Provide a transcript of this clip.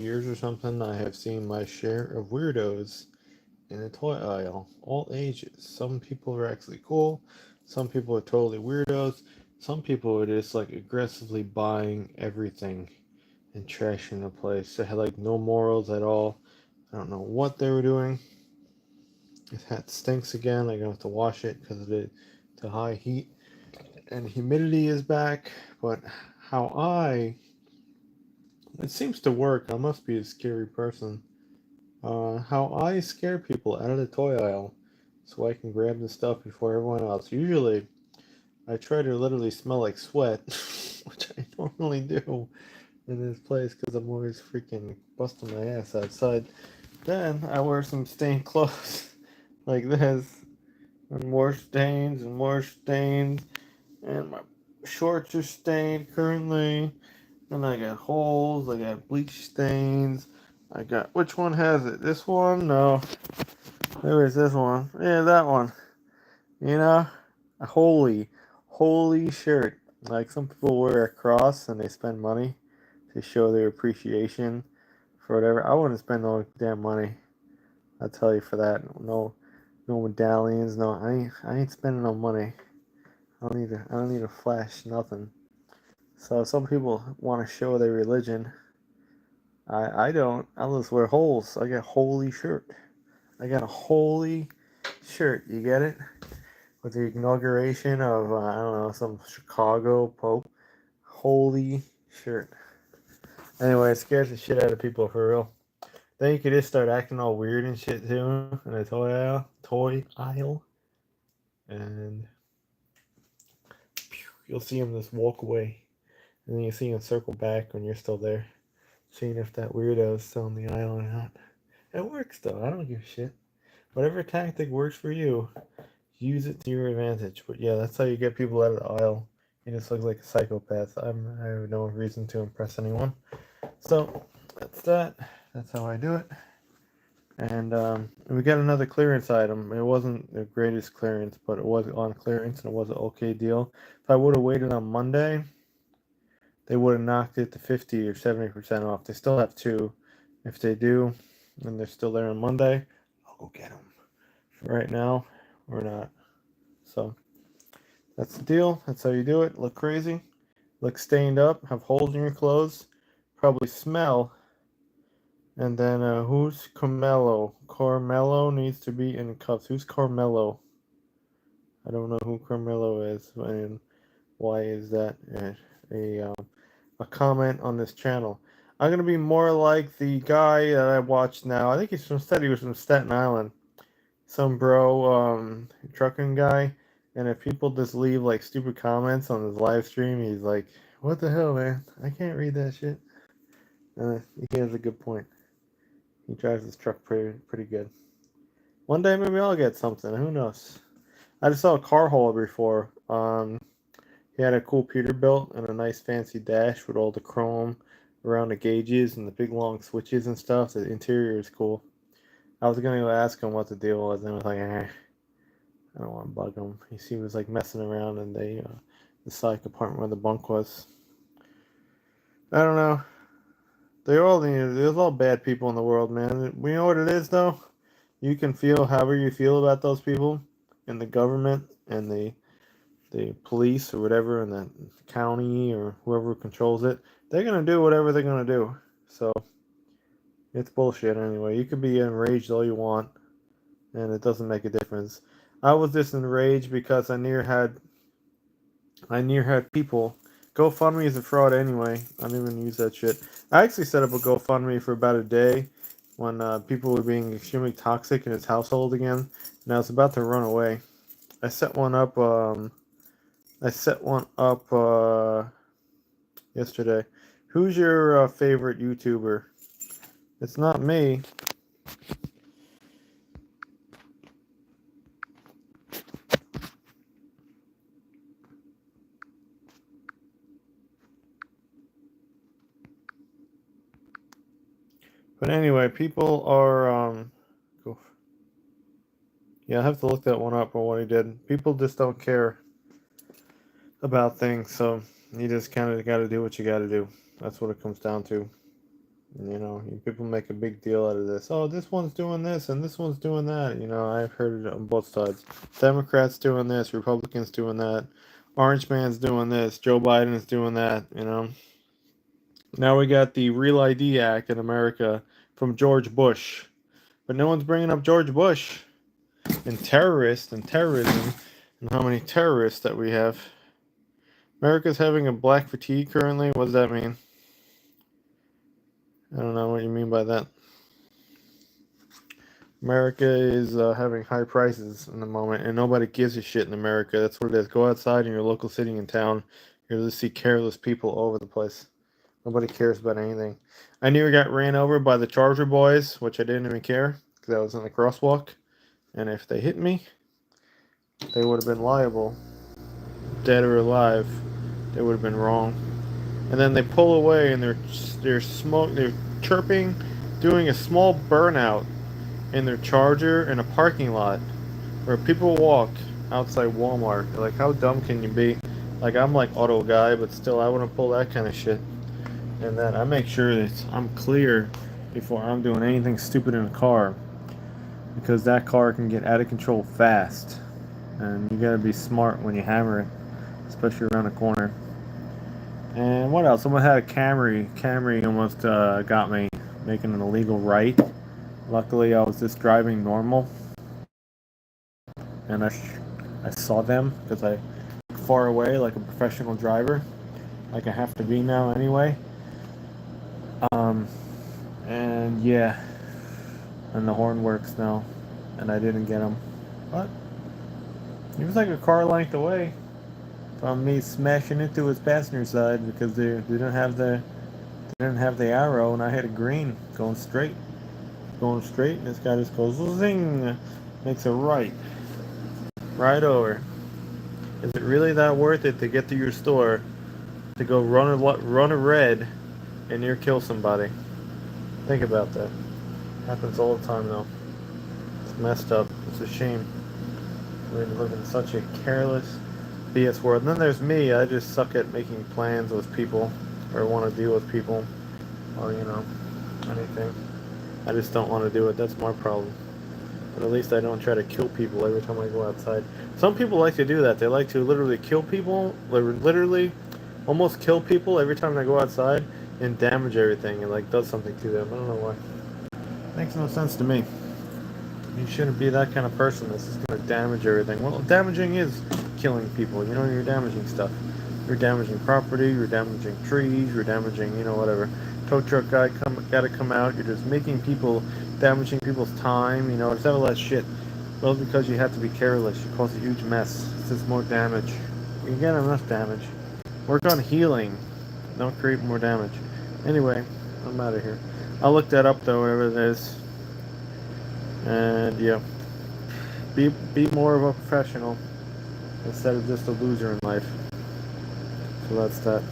years or something, I have seen my share of weirdos in the toy aisle, all ages. Some people are actually cool, some people are totally weirdos, some people are just like aggressively buying everything and trashing the place. They had like no morals at all. I don't know what they were doing. His hat stinks again. I'm gonna have to wash it because of the high heat and humidity is back. But how it seems to work. I must be a scary person. How I scare people out of the toy aisle so I can grab the stuff before everyone else. Usually, I try to literally smell like sweat, which I normally do in this place because I'm always freaking busting my ass outside. Then I wear some stained clothes like this, and more stains, and my shorts are stained currently, and I got holes, I got bleach stains. I got, which one has it? This one? No. Maybe it's this one. Yeah, that one. You know? A holy shirt. Like some people wear a cross and they spend money to show their appreciation for whatever. I wouldn't spend no damn money. I'll tell you for that. No medallions. No, I ain't spending no money. I don't need to flash nothing. So some people want to show their religion. I don't. I just wear holes. I got holy shirt. I got a holy shirt. You get it? With the inauguration of I don't know, some Chicago Pope. Holy shirt. Anyway, it scares the shit out of people for real. Then you could just start acting all weird and shit too in the toy aisle, and you'll see them just walk away, and then you see them circle back when you're still there, seeing if that weirdo is still in the aisle or not. It works though. I don't give a shit. Whatever tactic works for you, use it to your advantage. But yeah, that's how you get people out of the aisle. You just look like a psychopath. I have no reason to impress anyone. So that's that. That's how I do it. And we got another clearance item. It wasn't the greatest clearance, but it was on clearance and it was an okay deal. If I would have waited on Monday, they would have knocked it to 50 or 70% off. They still have two. If they do, and they're still there on Monday, I'll go get them. For right now, we're not. So that's the deal. That's how you do it. Look crazy, look stained up, have holes in your clothes, probably smell. And then who's Carmelo? Carmelo needs to be in cuffs. Who's Carmelo? I don't know who Carmelo is, and why is that a comment on this channel? I'm gonna be more like the guy that I watched now. I think he's from said he was from Staten Island. Some bro, trucking guy. And if people just leave like stupid comments on his live stream, he's like, "What the hell, man? I can't read that shit." He has a good point. He drives his truck pretty good. One day maybe I'll get something. Who knows? I just saw a car hauler before. He had a cool Peterbilt and a nice fancy dash with all the chrome around the gauges and the big long switches and stuff. The interior is cool. I was gonna go ask him what the deal was, and I was like, I don't want to bug him. He was like messing around in the side compartment where the bunk was. I don't know. There's all bad people in the world, man. We know what it is, though. You can feel however you feel about those people in the government and the police or whatever, and the county or whoever controls it. They're gonna do whatever they're gonna do. So it's bullshit anyway. You can be enraged all you want, and it doesn't make a difference. I was just enraged because I near had people. GoFundMe is a fraud anyway. I don't even use that shit. I actually set up a GoFundMe for about a day when people were being extremely toxic in his household again, and I was about to run away. I set one up. I set one up yesterday. Who's your favorite YouTuber? It's not me. But anyway, people are go. Yeah, I have to look that one up on what he did. People just don't care about things, so you just kind of got to do what you got to do. That's what it comes down to. You know, people make a big deal out of this. Oh, this one's doing this and this one's doing that. You know, I've heard it on both sides. Democrats doing this, Republicans doing that, Orange Man's doing this, Joe Biden's doing that. You know, now we got the Real ID Act in America from George Bush, but no one's bringing up George Bush and terrorists and terrorism and how many terrorists that we have. America's having a black fatigue currently. What does that mean? I don't know what you mean by that. America is having high prices in the moment, and nobody gives a shit in America. That's what it is. Go outside in your local city and town. You'll just see careless people all over the place. Nobody cares about anything. I nearly got ran over by the Charger boys, which I didn't even care because I was in the crosswalk. And if they hit me, they would have been liable, dead or alive. They would have been wrong. And then they pull away, and they're chirping, doing a small burnout in their Charger in a parking lot where people walk outside Walmart. Like, how dumb can you be? Like, I'm like auto guy, but still, I wouldn't pull that kind of shit. And then I make sure that I'm clear before I'm doing anything stupid in a car, because that car can get out of control fast, and you gotta be smart when you hammer it, especially around a corner. And what else? Someone had a Camry. Camry almost got me making an illegal right. Luckily, I was just driving normal, and I saw them because I far away like a professional driver, like I have to be now anyway. And yeah, and the horn works now, and I didn't get him. But he was like a car length away from me smashing into his passenger side because they didn't have the arrow, and I had a green going straight, and this guy just goes zing, makes a right over. Is it really that worth it to get to your store to go run a red and near kill somebody? Think about that. Happens all the time though. It's messed up. It's a shame. We live in such a careless BS world. And then there's me. I just suck at making plans with people, or want to deal with people, or anything. I just don't want to do it. That's my problem. But at least I don't try to kill people every time I go outside. Some people like to do that. They like to literally kill people, literally almost kill people every time they go outside and damage everything and like does something to them. I don't know why. Makes no sense to me. You shouldn't be that kind of person that's just going to damage everything. Well, damaging is killing people. You're damaging stuff. You're damaging property, you're damaging trees, you're damaging, whatever. Tow truck guy gotta come out. You're just making people, damaging people's time, just all that shit. Well, because you have to be careless. You cause a huge mess. It's just more damage. You get enough damage. Work on healing. Don't create more damage. Anyway, I'm out of here. I'll look that up though, whatever it is. And yeah, be more of a professional instead of just a loser in life. So that's that.